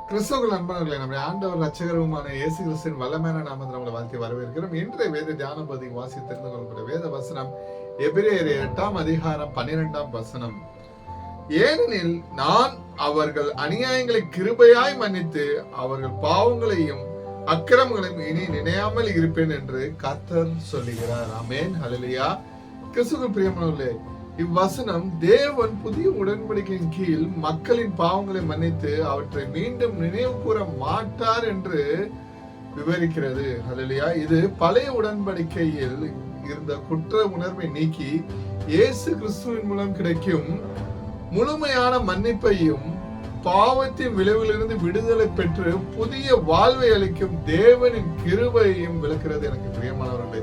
கிறிஸ்தவர்கள் அன்பானவர்களே, நம்முடைய ஆண்டவர் ரட்சகருமான இயேசு கிறிஸ்துவின் வல்லமையான நாமத்தில் நம்மளை வாழ்த்தி வரவேற்கிறோம். இன்றைய வேத தியான பகுதி வாசி தெரிந்து கொள்ளக்கூடிய வேத வசனம் எபிரேயர் 8ஆம் அதிகாரம் 12ஆம் வசனம். ஏனெனில் நான் அவர்கள் அநியாயங்களை கிருபையாய் மன்னித்து அவர்கள் பாவங்களையும் அக்கிரமங்களையும் இனி நினையாமல் இருப்பேன் என்று கர்த்தர் சொல்லுகிறார். ஆமென், ஹல்லேலூயா. கிறிஸ்துவுக்குள் பிரியமானவர்களே, இவ்வசனம் தேவன் புதிய உடன்படிக்கையின் கீழ் மக்களின் பாவங்களை மன்னித்து அவற்றை மீண்டும் நினைவு கூற மாட்டார் என்று விவரிக்கிறது. ஹல்லேலூயா. இது பழைய உடன்படிக்கையில் இருந்த குற்ற உணர்வை நீக்கி இயேசு கிறிஸ்துவின் மூலம் கிடைக்கும் முழுமையான மன்னிப்பையும் பாவத்தின் விளைவிலிருந்து விடுதலை பெற்று புதிய வாழ்வை அளிக்கும் தேவனின் கிருபையையும் விளக்கிறது. எனக்கு பிரியமானவர்களே,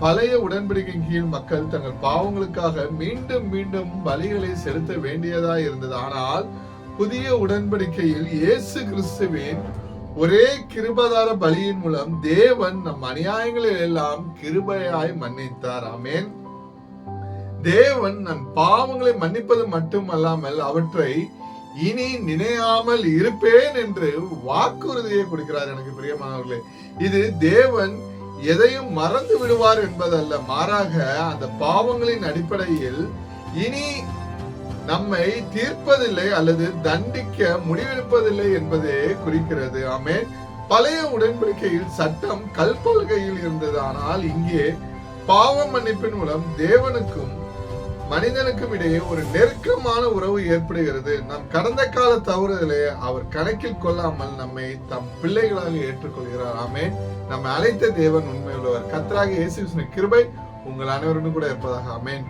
பழைய உடன்படிக்கையின் கீழ் மக்கள் தங்கள் பாவங்களுக்காக மீண்டும் மீண்டும் பலிகளை செலுத்த வேண்டியதா இருந்தது. ஆனால் புதிய உடன்படிக்கையில் இயேசு கிறிஸ்துவின் ஒரே கிருபதார பலியின் மூலம் தேவன் நம் அநியாயங்களை எல்லாம் கிருபையாய் மன்னித்தார். ஆமென். தேவன் நம் பாவங்களை மன்னிப்பது மட்டுமல்லாமல் அவற்றை இனி நினையாமல் இருப்பேன் என்று வாக்குறுதியை கொடுக்கிறார். எனக்கு பிரியமானவர்களே, இது தேவன் எதையும் மறந்து விடுவார் என்பதல்ல, மாறாக அந்த பாவங்களின் அடிப்படையில் இனி நம்மை தீர்ப்பதில்லை அல்லது தண்டிக்க முடிவெடுப்பதில்லை என்பதே குறிக்கிறது. ஆமென். பழைய உடன்படிக்கையில் சட்டம் கல்பலகையில் இருந்தது. ஆனால் இங்கே பாவ மன்னிப்பின் மூலம் தேவனுக்கும் மனிதனுக்கும் இடையே ஒரு நெருக்கமான உறவு ஏற்படுகிறது. நம் கடந்த கால தவறுதலை அவர் கணக்கில் கொள்ளாமல் நம்மை தம் பிள்ளைகளாக ஏற்றுக்கொள்கிறார். ஆமென். நம்மை அழைத்த தேவன் உண்மையுள்ளவர். கர்த்தராகிய இயேசு கிறிஸ்துவின் கிருபை உங்கள் அனைவருடன் கூட இருப்பதாக. ஆமென்.